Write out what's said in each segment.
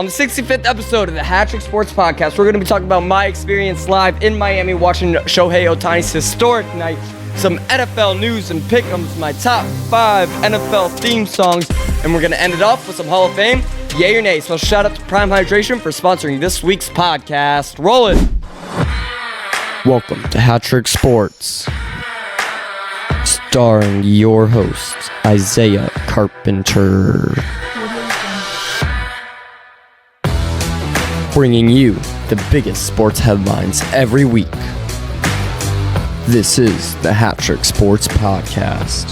On the 65th episode of the HatTrick Sports Podcast, we're going to be talking about my experience live in Miami watching Shohei Ohtani's historic night, some NFL news and Pickems, my top 5 NFL theme songs, and we're going to end it off with some Hall of Fame, yay or nay. So shout out to Prime Hydration for sponsoring this week's podcast. Roll it! Welcome to HatTrick Sports, starring your host, Isaiah Carpenter. Bringing you the biggest sports headlines every week. This is the HatTrick Sports Podcast.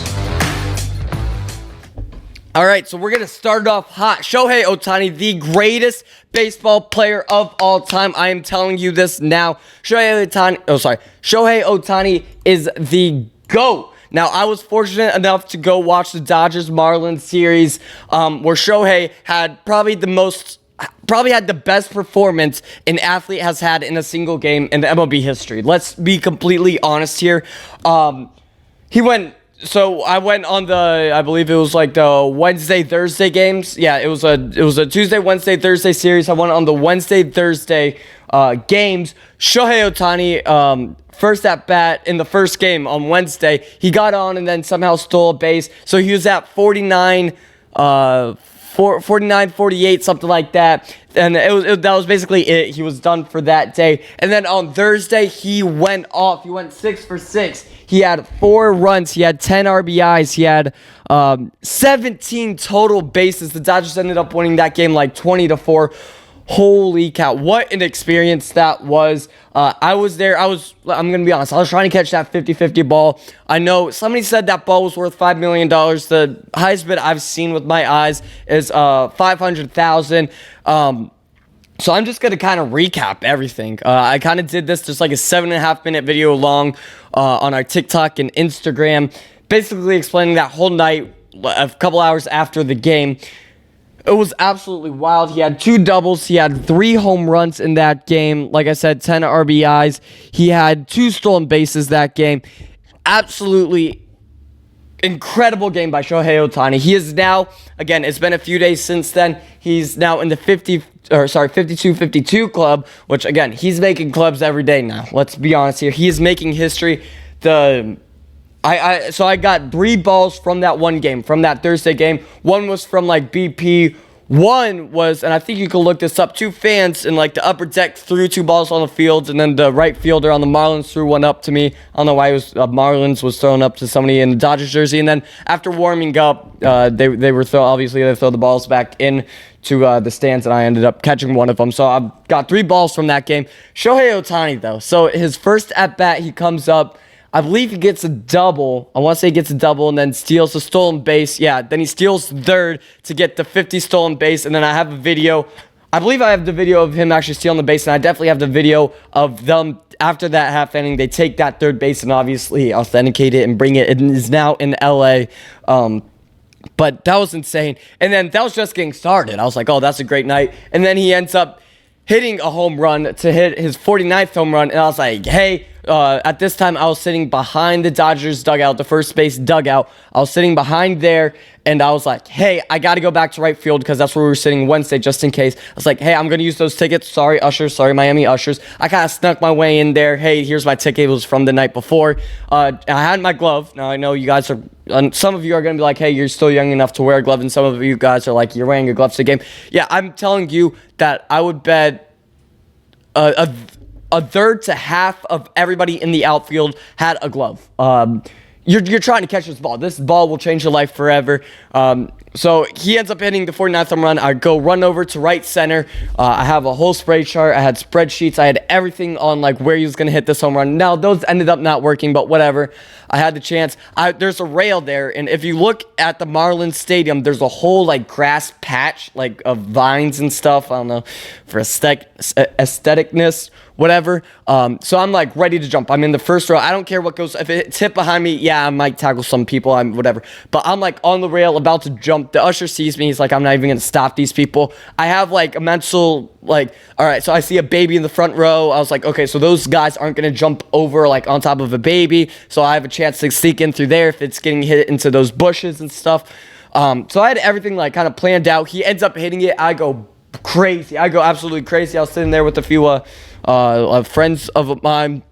All right, so we're going to start off hot. Shohei Ohtani, the greatest baseball player of all time. I am telling you this now. Shohei Ohtani is the GOAT. Now, I was fortunate enough to go watch the Dodgers-Marlins series where Shohei had probably had the best performance an athlete has had in a single game in the MLB history. Let's be completely honest here. I went on I believe it was like the Wednesday, Thursday games. Yeah, it was a Tuesday, Wednesday, Thursday series. I went on the Wednesday, Thursday games. Shohei Ohtani, first at bat in the first game on Wednesday, he got on and then somehow stole a base. So he was at 49, 48, something like that. And that was basically it. He was done for that day. And then on Thursday, he went off. He went 6 for 6. He had 4 runs. He had 10 RBIs. He had 17 total bases. The Dodgers ended up winning that game like 20-4. Holy cow, what an experience that was. I was there. I'm going to be honest. I was trying to catch that 50-50 ball. I know somebody said that ball was worth $5 million. The highest bid I've seen with my eyes is $500,000. So I'm just going to kind of recap everything. I kind of did this just like a 7.5 minute video long on our TikTok and Instagram, basically explaining that whole night a couple hours after the game. It was absolutely wild. He had 2 doubles. He had 3 home runs in that game. Like I said, 10 RBIs. He had 2 stolen bases that game. Absolutely incredible game by Shohei Ohtani. He is now, again, it's been a few days since then. He's now in the 52-52 club, which, again, he's making clubs every day now. Let's be honest here. He is making history. So I got 3 balls from that one game, from that Thursday game. One was from like BP. One was, and I think you can look this up, 2 fans in like the upper deck threw 2 balls on the field, and then the right fielder on the Marlins threw one up to me. I don't know why Marlins was thrown up to somebody in the Dodgers jersey. And then after warming up, they throw the balls back in to the stands, and I ended up catching one of them. So I got 3 balls from that game. Shohei Ohtani though, so his first at bat, he comes up. I believe he gets a double. I want to say he gets a double and then steals the stolen base. Yeah, then he steals third to get the 50 stolen base. And then I have a video. I believe I have the video of him actually stealing the base. And I definitely have the video of them after that half inning. They take that third base and obviously authenticate it and bring it. It is now in LA. But that was insane. And then that was just getting started. I was like, oh, that's a great night. And then he ends up hitting a home run to hit his 49th home run. And I was like, hey, at this time, I was sitting behind the Dodgers dugout, the first base dugout. I was sitting behind there, and I was like, hey, I got to go back to right field because that's where we were sitting Wednesday, just in case. I was like, hey, I'm going to use those tickets. Sorry, Ushers. Sorry, Miami Ushers. I kind of snuck my way in there. Hey, here's my ticket. It was from the night before. I had my glove. Now, I know you guys are, some of you are going to be like, hey, you're still young enough to wear a glove, and some of you guys are like, you're wearing your gloves to the game. Yeah, I'm telling you that I would bet a third to half of everybody in the outfield had a glove. You're trying to catch this ball. This ball will change your life forever. So he ends up hitting the 49th home run. I go run over to right center. I have a whole spray chart. I had spreadsheets. I had everything on like where he was going to hit this home run. Now, those ended up not working, but whatever. I had the chance. There's a rail there, and if you look at the Marlins Stadium, there's a whole like grass patch like of vines and stuff. I don't know, for aestheticness, whatever. So I'm like ready to jump. I'm in the first row. I don't care what goes. If it's hit behind me, yeah, I might tackle some people. I'm whatever. But I'm like on the rail about to jump. The usher sees me. He's like, I'm not even going to stop these people. I have like a mental, like, all right, so I see a baby in the front row. I was like, okay, so those guys aren't going to jump over like on top of a baby. So I have a chance to sneak in through there if it's getting hit into those bushes and stuff. So I had everything like kind of planned out. He ends up hitting it. I go crazy. I go absolutely crazy. I was sitting there with a few friends of mine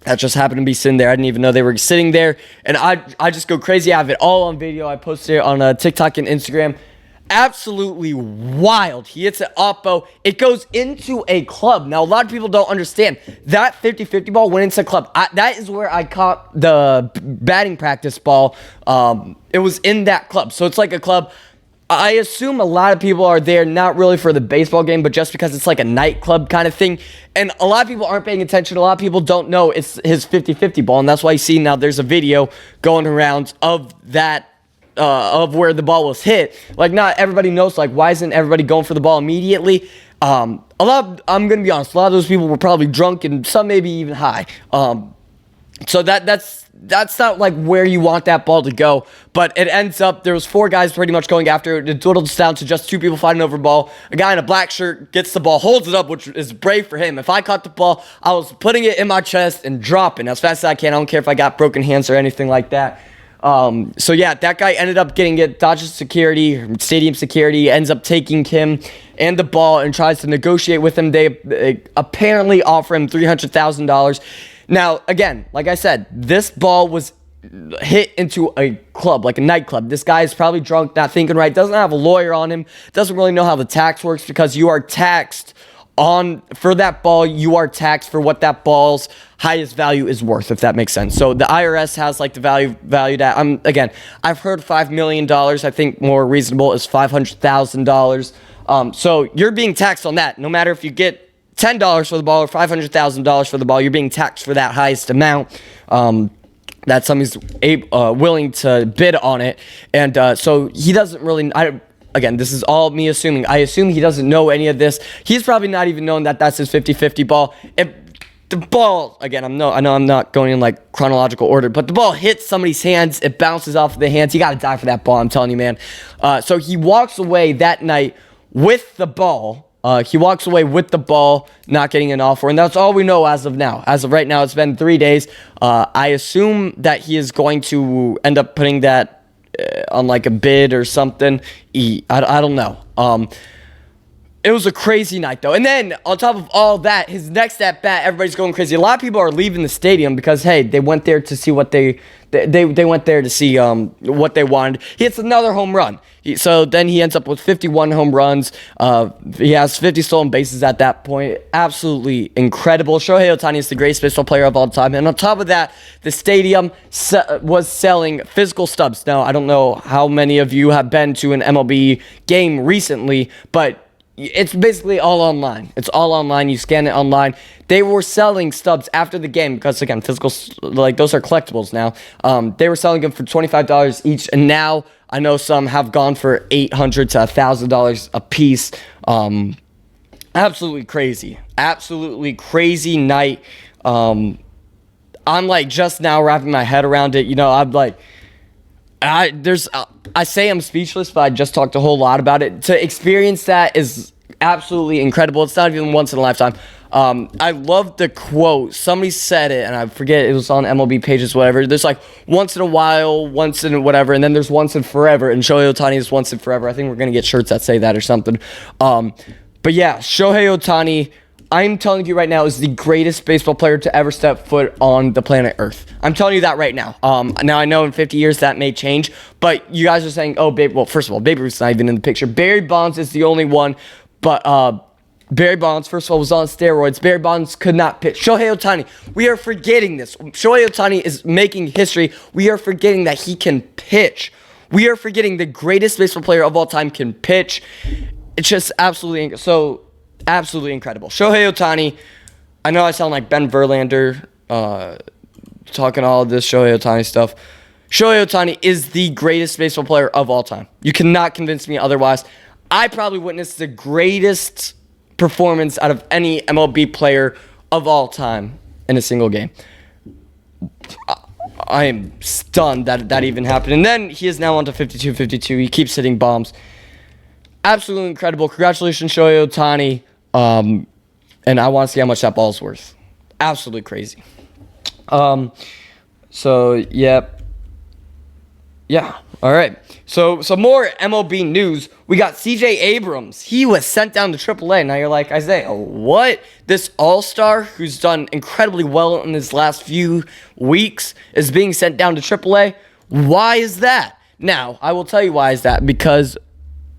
that just happened to be sitting there. I didn't even know they were sitting there. And I just go crazy. I have it all on video. I posted it on TikTok and Instagram. Absolutely wild. He hits it oppo. It goes into a club. Now, a lot of people don't understand. That 50-50 ball went into a club. That is where I caught the batting practice ball. It was in that club. So it's like a club. I assume a lot of people are there not really for the baseball game, but just because it's like a nightclub kind of thing. And a lot of people aren't paying attention. A lot of people don't know it's his 50-50 ball. And that's why you see now there's a video going around of that. Of where the ball was hit. Like, not everybody knows, like, why isn't everybody going for the ball immediately? I'm gonna be honest, a lot of those people were probably drunk and some maybe even high. So that's not like where you want that ball to go. But it ends up, there was 4 guys pretty much going after it. It dwindles down to just 2 people fighting over the ball. A guy in a black shirt gets the ball, holds it up, which is brave for him. If I caught the ball, I was putting it in my chest and dropping as fast as I can. I don't care if I got broken hands or anything like that. So yeah, that guy ended up getting it. Dodges security, stadium security, ends up taking him and the ball and tries to negotiate with him. They apparently offer him $300,000. Now, again, like I said, this ball was hit into a club, like a nightclub. This guy is probably drunk, not thinking right, doesn't have a lawyer on him, doesn't really know how the tax works, because you are taxed for that ball. You are taxed for what that ball's highest value is worth, if that makes sense. So the IRS has like the value that again, I've heard $5 million. I think more reasonable is $500,000. So you're being taxed on that. No matter if you get $10 for the ball or $500,000 for the ball, you're being taxed for that highest amount. That somebody's willing to bid on it. And so he doesn't really, again, this is all me assuming. I assume he doesn't know any of this. He's probably not even known that that's his 50-50 ball. The ball, again, I know I'm not going in like chronological order, but the ball hits somebody's hands. It bounces off of the hands. You got to die for that ball, I'm telling you, man. So he walks away that night with the ball. He walks away with the ball, not getting an offer. And that's all we know as of now. As of right now, it's been 3 days. I assume that he is going to end up putting that on like a bid or something. I don't know. It was a crazy night, though. And then, on top of all that, his next at-bat, everybody's going crazy. A lot of people are leaving the stadium because, hey, they went there to see what they went there to see what they wanted. He hits another home run. So then he ends up with 51 home runs. He has 50 stolen bases at that point. Absolutely incredible. Shohei Ohtani is the greatest baseball player of all time. And on top of that, the stadium was selling physical stubs. Now, I don't know how many of you have been to an MLB game recently, but it's basically all online. It's all online. You scan it online. They were selling stubs after the game because, again, physical, like, those are collectibles now. They were selling them for $25 each, and now I know some have gone for $800 to $1,000 a piece. Absolutely crazy. Absolutely crazy night. I'm, like, just now wrapping my head around it. You know, I'm, like, I say I'm speechless, but I just talked a whole lot about it. To experience that is absolutely incredible. It's not even once in a lifetime. I love the quote. Somebody said it, and I forget, it was on MLB pages, whatever. There's like once in a while, once in whatever, and then there's once in forever. And Shohei Ohtani is once in forever. I think we're going to get shirts that say that or something. But yeah, Shohei Ohtani, I'm telling you right now, is the greatest baseball player to ever step foot on the planet Earth. I'm telling you that right now. Now, I know in 50 years that may change, but you guys are saying, oh, well, first of all, Babe Ruth's not even in the picture. Barry Bonds is the only one, but Barry Bonds, first of all, was on steroids. Barry Bonds could not pitch. Shohei Ohtani, we are forgetting this. Shohei Ohtani is making history. We are forgetting that he can pitch. We are forgetting the greatest baseball player of all time can pitch. It's just absolutely incredible. Shohei Ohtani, I know I sound like Ben Verlander talking all of this Shohei Ohtani stuff. Shohei Ohtani is the greatest baseball player of all time. You cannot convince me otherwise. I probably witnessed the greatest performance out of any MLB player of all time in a single game. I am stunned that even happened. And then he is now on to 52-52. He keeps hitting bombs. Absolutely incredible. Congratulations, Shohei Ohtani. And I want to see how much that ball's worth. Absolutely crazy. So, yep. Yeah. All right. So some more MLB news. We got CJ Abrams. He was sent down to AAA. Now you're like, Isaiah, what? This all-star who's done incredibly well in his last few weeks is being sent down to AAA? Why is that? Now, I will tell you why is that. Because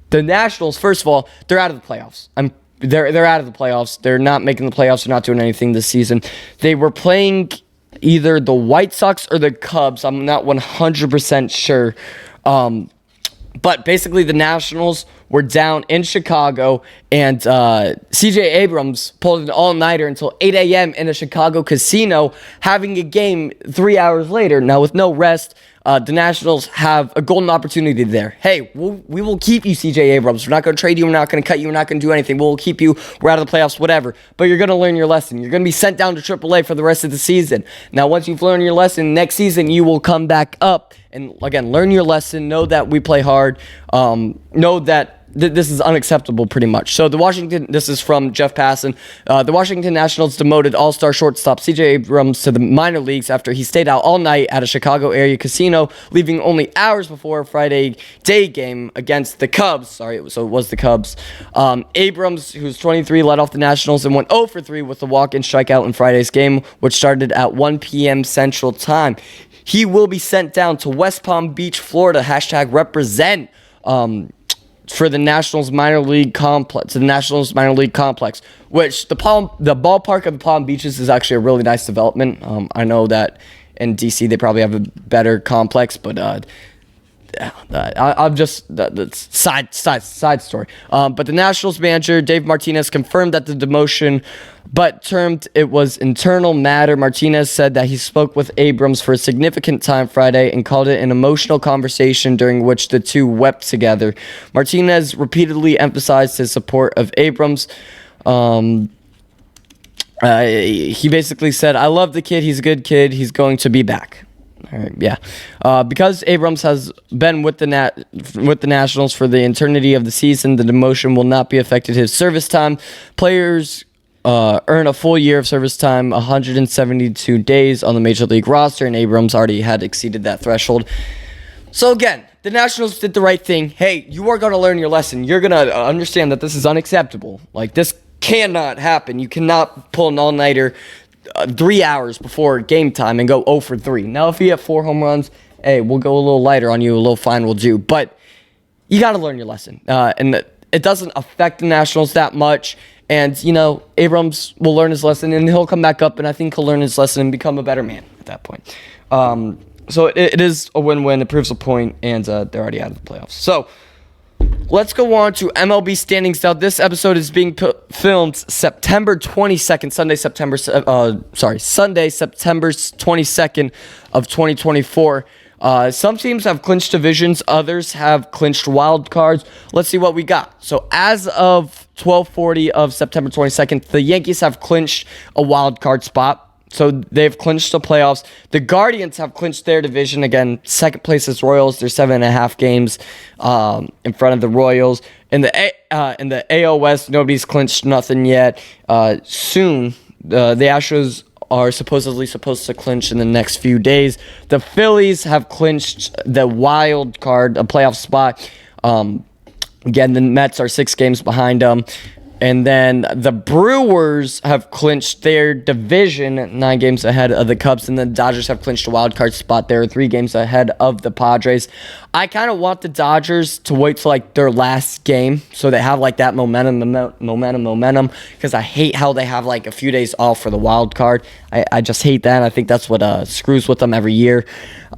the Nationals, first of all, they're out of the playoffs. They're out of the playoffs. They're not making the playoffs. They're not doing anything this season. They were playing either the White Sox or the Cubs. I'm not 100% sure. But basically, the Nationals were down in Chicago, and CJ Abrams pulled an all-nighter until 8 a.m. in a Chicago casino, having a game 3 hours later. Now, with no rest, the Nationals have a golden opportunity there. Hey, we will keep you, CJ Abrams. We're not going to trade you. We're not going to cut you. We're not going to do anything. We'll keep you. We're out of the playoffs, whatever. But you're going to learn your lesson. You're going to be sent down to AAA for the rest of the season. Now, once you've learned your lesson, next season you will come back up and, again, learn your lesson. Know that we play hard. Know that this is unacceptable, pretty much. So this is from Jeff Passan. The Washington Nationals demoted all-star shortstop CJ Abrams to the minor leagues after he stayed out all night at a Chicago area casino, leaving only hours before a Friday day game against the Cubs. So it was the Cubs. Abrams, who's 23, led off the Nationals and went 0 for 3 with a walk and strikeout in Friday's game, which started at 1 p.m. Central Time. He will be sent down to West Palm Beach, Florida. #represent. For the Nationals minor league complex, which the ballpark of the Palm Beaches is actually a really nice development. I know that in DC they probably have a better complex, but I'm just that's side story. But the Nationals manager Dave Martinez confirmed that the demotion, but termed it was internal matter. Martinez said that he spoke with Abrams for a significant time Friday and called it an emotional conversation during which the two wept together. Martinez repeatedly emphasized his support of Abrams. He basically said, "I love the kid. He's a good kid. He's going to be back." All right, yeah. Because Abrams has been with the Nationals for the eternity of the season, the demotion will not be affected his service time. Players earn a full year of service time, 172 days on the Major League roster, and Abrams already had exceeded that threshold. So again, the Nationals did the right thing. Hey, you are going to learn your lesson. You're going to understand that this is unacceptable. Like, this cannot happen. You cannot pull an all-nighter 3 hours before game time and go 0 for 3. Now, if you have 4 home runs, hey, we'll go a little lighter on you. A little fine will do. But you got to learn your lesson. And it doesn't affect the Nationals that much. And, Abrams will learn his lesson, and he'll come back up, and I think he'll learn his lesson and become a better man at that point. So it is a win-win. It proves a point, and they're already out of the playoffs. So let's go on to MLB standings. Now, this episode is being filmed September 22nd, Sunday, September 22nd of 2024. Some teams have clinched divisions. Others have clinched wild cards. Let's see what we got. So as of 12:40 of September 22nd, the Yankees have clinched a wild card spot. So they've clinched the playoffs. The Guardians have clinched their division. Again, second place is Royals. They're 7.5 games in front of the Royals. In the AL West, nobody's clinched nothing yet. Soon, the Astros are supposedly supposed to clinch in the next few days. The Phillies have clinched the wild card, a playoff spot. Again, the Mets are 6 games behind them. And then the Brewers have clinched their division 9 games ahead of the Cubs. And the Dodgers have clinched a wild card spot. They're 3 games ahead of the Padres. I kind of want the Dodgers to wait till their last game so they have that momentum. Because I hate how they have a few days off for the wild card. I just hate that. I think that's what screws with them every year.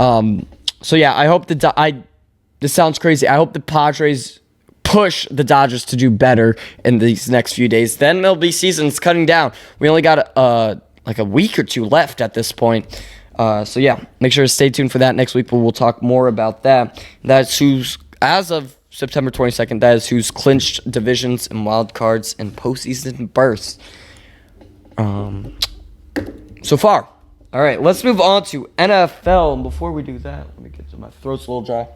So yeah, I hope this sounds crazy. I hope the Padres push the Dodgers to do better in these next few days. Then MLB season's cutting down. We only got a week or 2 left at this point. So yeah, make sure to stay tuned for that. Next week we'll talk more about that. That's who's, as of September 22nd, that is who's clinched divisions and wild cards and postseason berths so far. All right, let's move on to NFL. And before we do that, let me get to my throat's a little dry.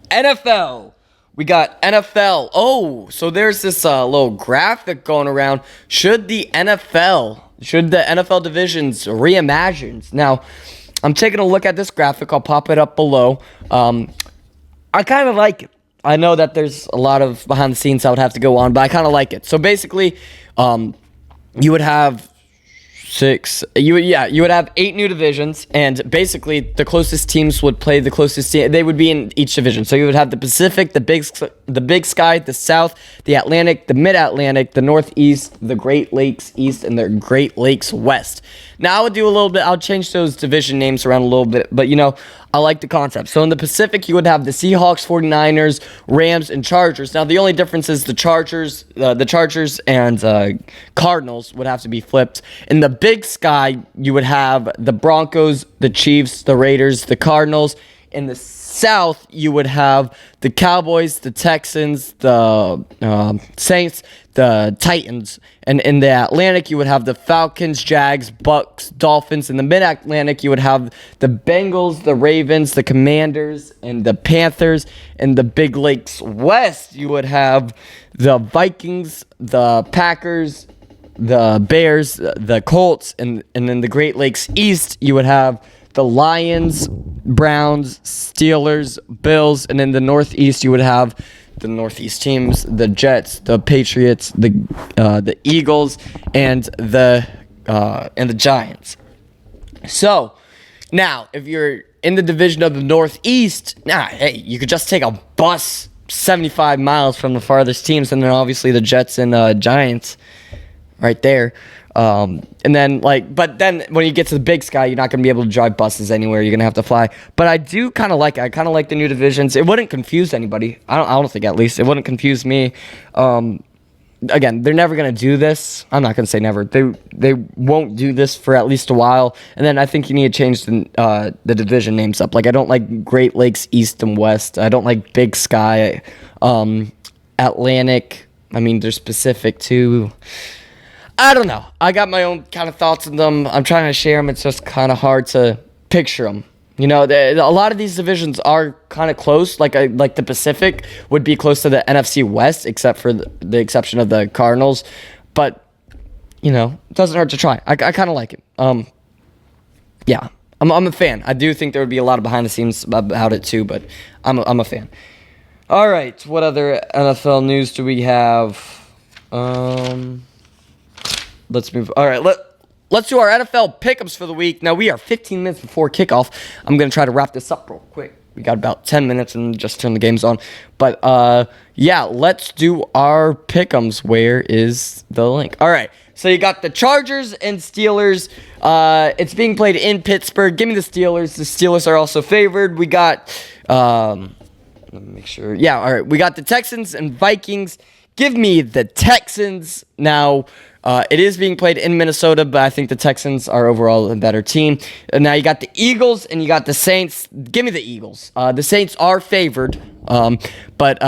NFL. We got NFL. Oh, so there's this little graphic going around. Should the NFL divisions reimagined? Now, I'm taking a look at this graphic. I'll pop it up below. I kind of like it. I know that there's a lot of behind the scenes I would have to go on, but I kind of like it. So basically, you would have you would have 8 new divisions, and basically the closest teams would play the closest team. They would be in each division. So you would have the Pacific, the Big Sky, the South, the Atlantic, the Mid-Atlantic, the Northeast, the Great Lakes East, and the Great Lakes West. Now I would do a little bit. I'll change those division names around a little bit, but I like the concept. So in the Pacific, you would have the Seahawks, 49ers, Rams, and Chargers. Now the only difference is the Chargers and Cardinals would have to be flipped. In the Big Sky, you would have the Broncos, the Chiefs, the Raiders, the Cardinals. In the South, you would have the Cowboys, the Texans, the Saints, the Titans. And in the Atlantic, you would have the Falcons, Jags, Bucks, Dolphins. In the Mid-Atlantic, you would have the Bengals, the Ravens, the Commanders, and the Panthers. In the Big Lakes West, you would have the Vikings, the Packers, the Bears, the Colts. And in the Great Lakes East, you would have the Lions, Browns, Steelers, Bills, and in the Northeast you would have the Northeast teams, the Jets, the Patriots, the Eagles, and the Giants. So now, if you're in the division of the Northeast, hey, you could just take a bus 75 miles from the farthest teams, and then obviously the Jets and Giants right there. And then but then when you get to the Big Sky, you're not going to be able to drive buses anywhere. You're going to have to fly. But I do kind of like it. I kind of like the new divisions. It wouldn't confuse anybody. I don't think, at least. It wouldn't confuse me. Again, they're never going to do this. I'm not going to say never. They won't do this for at least a while. And then I think you need to change the division names up. I don't like Great Lakes East and West. I don't like Big Sky. Atlantic. I mean, they're specific too. I don't know. I got my own kind of thoughts on them. I'm trying to share them. It's just kind of hard to picture them. A lot of these divisions are kind of close. Like the Pacific would be close to the NFC West, except for the exception of the Cardinals. But, it doesn't hurt to try. I kind of like it. Yeah, I'm a fan. I do think there would be a lot of behind the scenes about it too, but I'm a fan. All right, what other NFL news do we have? Let's move. All right, let's do our NFL Pickems for the week. Now, we are 15 minutes before kickoff. I'm going to try to wrap this up real quick. We got about 10 minutes and just turn the games on. But, let's do our Pickems. Where is the link? All right, so you got the Chargers and Steelers. It's being played in Pittsburgh. Give me the Steelers. The Steelers are also favored. We got, let me make sure. Yeah, all right. We got the Texans and Vikings. Give me the Texans. Now, it is being played in Minnesota, but I think the Texans are overall a better team. And now you got the Eagles and you got the Saints. Give me the Eagles. The Saints are favored, but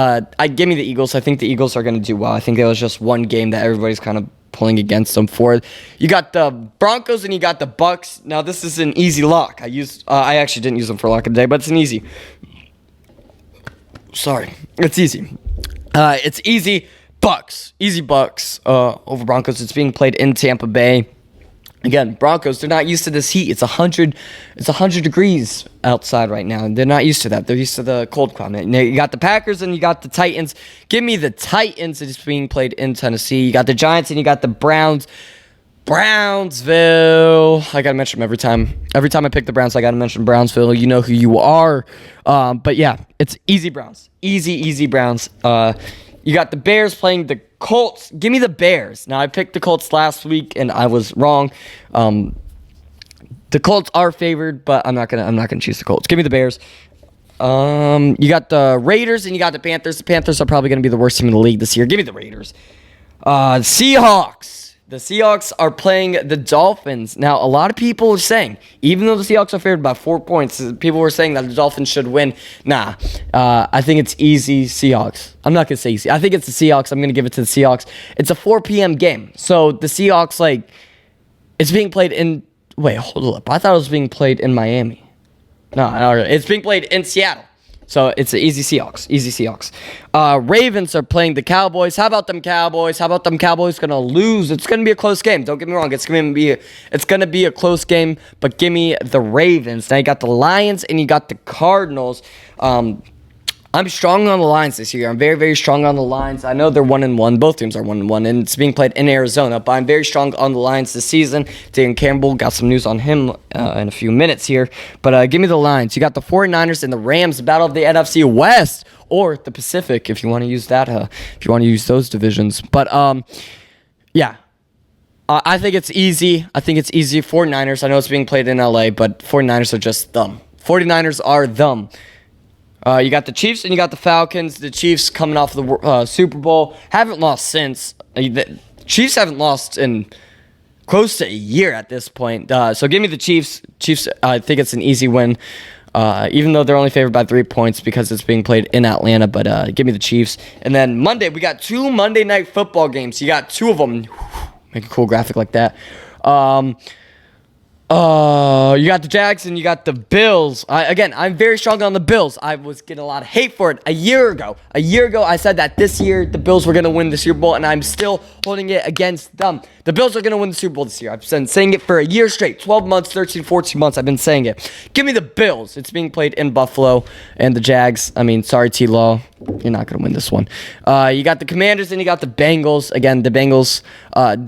give me the Eagles. I think the Eagles are going to do well. I think it was just one game that everybody's kind of pulling against them for. You got the Broncos and you got the Bucks. Now, this is an easy lock. I actually didn't use them for lock of the day, but it's an easy. Sorry. It's easy. It's easy. Easy Bucks over Broncos. It's being played in Tampa Bay. Again, Broncos, they're not used to this heat. It's 100 degrees outside right now. They're not used to that. They're used to the cold climate. Now, you got the Packers and you got the Titans. Give me the Titans. It's being played in Tennessee. You got the Giants and you got the Browns. Brownsville. I got to mention them every time. Every time I pick the Browns, I got to mention Brownsville. You know who you are. But yeah, it's easy Browns. Easy Browns. You got the Bears playing the Colts. Give me the Bears. Now, I picked the Colts last week, and I was wrong. The Colts are favored, but I'm not gonna choose the Colts. Give me the Bears. You got the Raiders, and you got the Panthers. The Panthers are probably going to be the worst team in the league this year. Give me the Raiders. Seahawks. The Seahawks are playing the Dolphins. Now, a lot of people are saying, even though the Seahawks are favored by 4 points, people were saying that the Dolphins should win. Nah, I think it's easy Seahawks. I'm not going to say easy. I think it's the Seahawks. I'm going to give it to the Seahawks. It's a 4 p.m. game. So the Seahawks, it's being played in... Wait, hold up. I thought it was being played in Miami. No, it's being played in Seattle. So it's an easy Seahawks. Easy Seahawks. Ravens are playing the Cowboys. How about them Cowboys? How about them Cowboys gonna lose? It's gonna be a close game. Don't get me wrong. It's gonna be a close game. But give me the Ravens. Now you got the Lions and you got the Cardinals. I'm strong on the Lions this year. I'm very, very strong on the Lions. I know they're 1-1. Both teams are 1-1, and it's being played in Arizona. But I'm very strong on the Lions this season. Dan Campbell, got some news on him in a few minutes here. But give me the Lions. You got the 49ers and the Rams, battle of the NFC West, or the Pacific, if you want to use that. If you want to use those divisions. But yeah. I think it's easy. 49ers. I know it's being played in LA, but 49ers are just dumb. 49ers are dumb. You got the Chiefs and you got the Falcons. The Chiefs coming off the Super Bowl. Haven't lost since. The Chiefs haven't lost in close to a year at this point. So give me the Chiefs. Chiefs, I think it's an easy win. Even though they're only favored by 3 points because it's being played in Atlanta. But give me the Chiefs. And then Monday, we got 2 Monday Night Football games. You got 2 of them. Make a cool graphic like that. You got the Jags and you got the Bills. I'm very strong on the Bills. I was getting a lot of hate for it a year ago. I said that this year the Bills were going to win the Super Bowl, and I'm still holding it against them. The Bills are going to win the Super Bowl this year. I've been saying it for a year straight. 12 months, 13, 14 months, I've been saying it. Give me the Bills. It's being played in Buffalo. And the Jags, sorry, T-Law. You're not going to win this one. You got the Commanders and you got the Bengals. Again, the Bengals,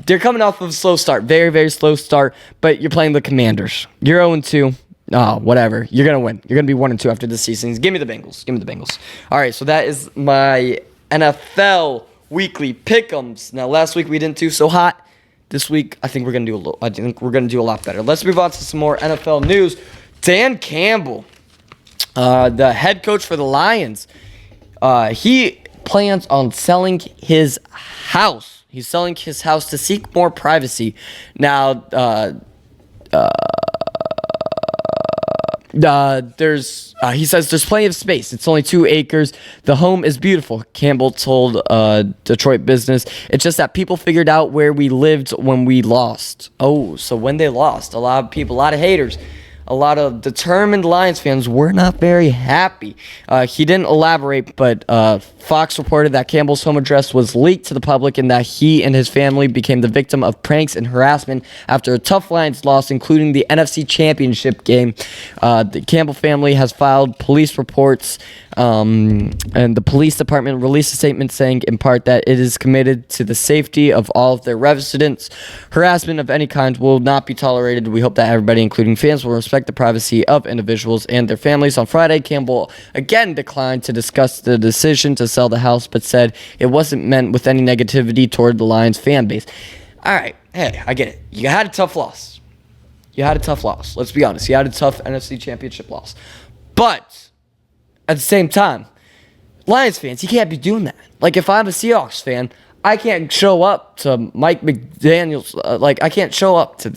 they're coming off of a slow start. Very, very slow start. But you're playing the Commanders. You're 0-2. Oh, whatever. You're going to win. You're going to be 1-2 after this season. Give me the Bengals. All right, so that is my NFL Weekly Pickems. Now, last week we didn't do so hot. This week, I think we're going to do a lot better. Let's move on to some more NFL news. Dan Campbell, the head coach for the Lions, he plans on selling his house. He's selling his house to seek more privacy. Now, he says there's plenty of space. It's only 2 acres. The home is beautiful, Campbell told Detroit Business. It's just that people figured out where we lived when we lost. Oh, so when they lost, a lot of people, a lot of haters, a lot of determined Lions fans were not very happy. He didn't elaborate, but Fox reported that Campbell's home address was leaked to the public and that he and his family became the victim of pranks and harassment after a tough Lions loss, including the NFC Championship game. The Campbell family has filed police reports, and the police department released a statement saying, in part, that it is committed to the safety of all of their residents. Harassment of any kind will not be tolerated. We hope that everybody, including fans, will respect the privacy of individuals and their families. On Friday, Campbell again declined to discuss the decision to sell the house, but said it wasn't meant with any negativity toward the Lions fan base. All right, hey, I get it. You had a tough loss. Let's be honest. You had a tough NFC Championship loss. But at the same time, Lions fans, you can't be doing that. Like, if I'm a Seahawks fan, I can't show up to Mike McDaniel's, I can't show up to,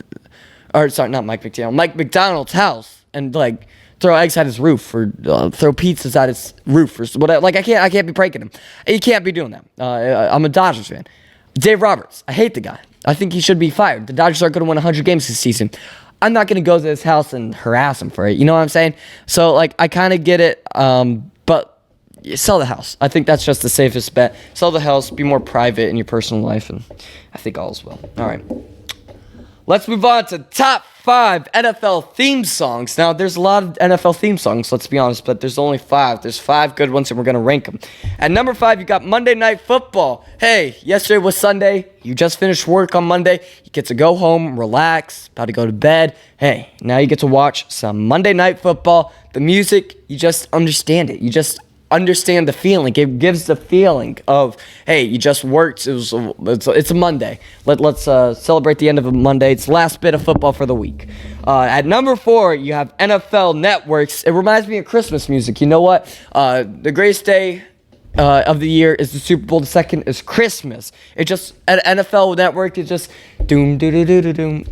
not Mike McDaniel, Mike McDonald's house and, throw eggs at his roof or throw pizzas at his roof or whatever. I can't be pranking him. You can't be doing that. I'm a Dodgers fan. Dave Roberts, I hate the guy. I think he should be fired. The Dodgers aren't going to win 100 games this season. I'm not going to go to his house and harass him for it. You know what I'm saying? So, I kind of get it, but sell the house. I think that's just the safest bet. Sell the house, be more private in your personal life, and I think all is well. All right. Let's move on to top 5 NFL theme songs. Now, there's a lot of NFL theme songs, let's be honest, but there's only 5. There's 5 good ones, and we're going to rank them. At number 5, you got Monday Night Football. Hey, yesterday was Sunday. You just finished work on Monday. You get to go home, relax, about to go to bed. Hey, now you get to watch some Monday Night Football. The music, you just understand it. You just understand the feeling. It gives the feeling of, hey, you just worked. It's a Monday. Let's celebrate the end of a Monday. It's the last bit of football for the week. At number 4, you have NFL Networks. It reminds me of Christmas music. You know what? The greatest day of the year is the Super Bowl. The second is Christmas. It just, at NFL Network, it just doom doo doo doo doo doom.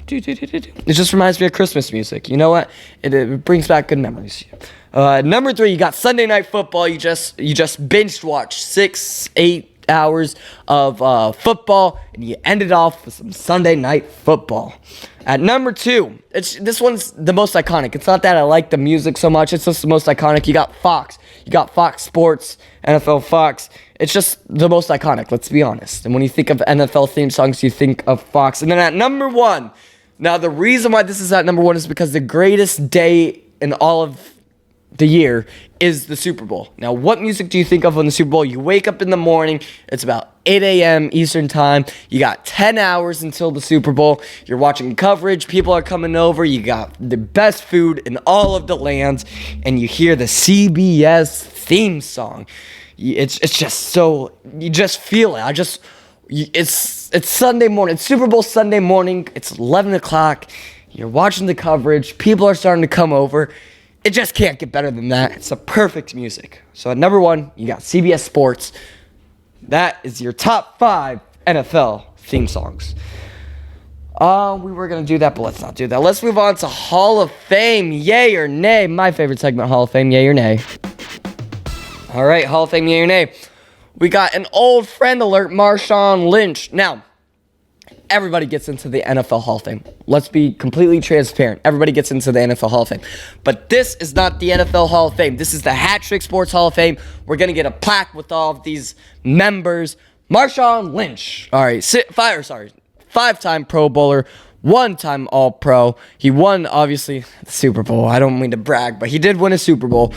It just reminds me of Christmas music. You know what? It brings back good memories. Number 3, you got Sunday Night Football. You just binge watch 6, 8, hours of football, and you ended off with some Sunday night football. At number 2, this one's the most iconic. It's not that I like the music so much. It's just the most iconic. You got Fox. You got Fox Sports, NFL Fox. It's just the most iconic, let's be honest. And when you think of NFL theme songs, you think of Fox. And then at number 1, now the reason why this is at number 1 is because the greatest day in all of the year is the Super Bowl. Now, what music do you think of on the Super Bowl? You wake up in the morning. It's about 8 a.m. Eastern time. You got 10 hours until the Super Bowl. You're watching coverage. People are coming over. You got the best food in all of the land. And you hear the CBS theme song. It's just so, you just feel it. It's Sunday morning. It's Super Bowl Sunday morning. It's 11 o'clock. You're watching the coverage. People are starting to come over. It just can't get better than that. It's a perfect music. So at number 1, you got CBS Sports. That is your top 5 NFL theme songs. We were going to do that, but let's not do that. Let's move on to Hall of Fame. Yay or nay? My favorite segment, Hall of Fame. Yay or nay? All right, Hall of Fame, yay or nay? We got an old friend alert, Marshawn Lynch. Now, everybody gets into the NFL Hall of Fame. Let's be completely transparent. Everybody gets into the NFL Hall of Fame. But this is not the NFL Hall of Fame. This is the HatTrick Sports Hall of Fame. We're going to get a plaque with all of these members. Marshawn Lynch. All right, 5-time Pro Bowler, 1-time All-Pro. He won, obviously, the Super Bowl. I don't mean to brag, but he did win a Super Bowl.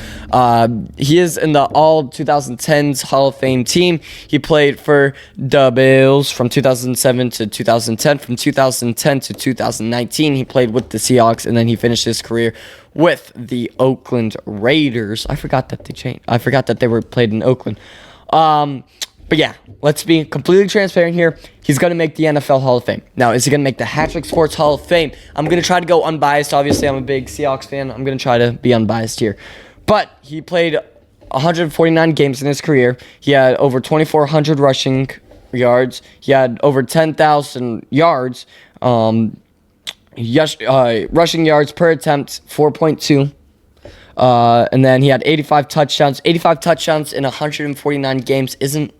He is in the All-2010s Hall of Fame team. He played for the Bills from 2007 to 2010. From 2010 to 2019, he played with the Seahawks, and then he finished his career with the Oakland Raiders. I forgot that they changed. I forgot that they were played in Oakland. But yeah, let's be completely transparent here. He's going to make the NFL Hall of Fame. Now, is he going to make the HatTrick Sports Hall of Fame? I'm going to try to go unbiased. Obviously, I'm a big Seahawks fan. I'm going to try to be unbiased here. But he played 149 games in his career. He had over 2,400 rushing yards. He had over 10,000 yards. Rushing yards per attempt, 4.2. And then he had 85 touchdowns. 85 touchdowns in 149 games isn't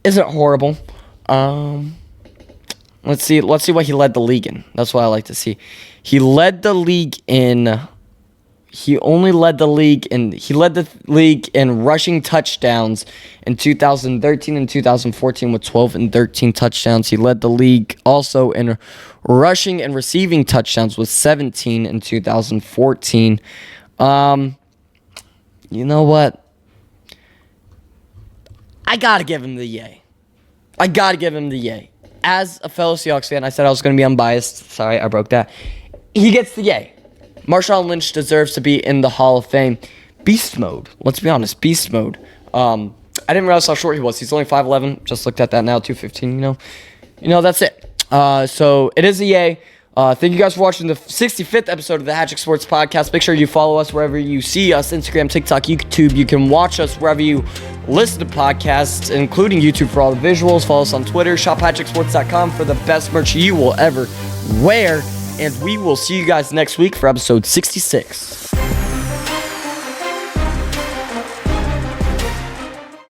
horrible. Let's see what he led the league in. That's what I like to see. He led the league in rushing touchdowns in 2013 and 2014 with 12 and 13 touchdowns. He led the league also in rushing and receiving touchdowns with 17 in 2014. You know what? I gotta give him the yay. As a fellow Seahawks fan, I said I was going to be unbiased. Sorry, I broke that. He gets the yay. Marshawn Lynch deserves to be in the Hall of Fame. Beast mode. Let's be honest. Beast mode. I didn't realize how short he was. He's only 5'11". Just looked at that now. 215, You know, that's it. So it is a yay. Thank you guys for watching the 65th episode of the HatTrick Sports Podcast. Make sure you follow us wherever you see us. Instagram, TikTok, YouTube. You can watch us wherever you listen to podcasts, including YouTube for all the visuals. Follow us on Twitter. Shop HatTrickSports.com for the best merch you will ever wear. And we will see you guys next week for episode 66.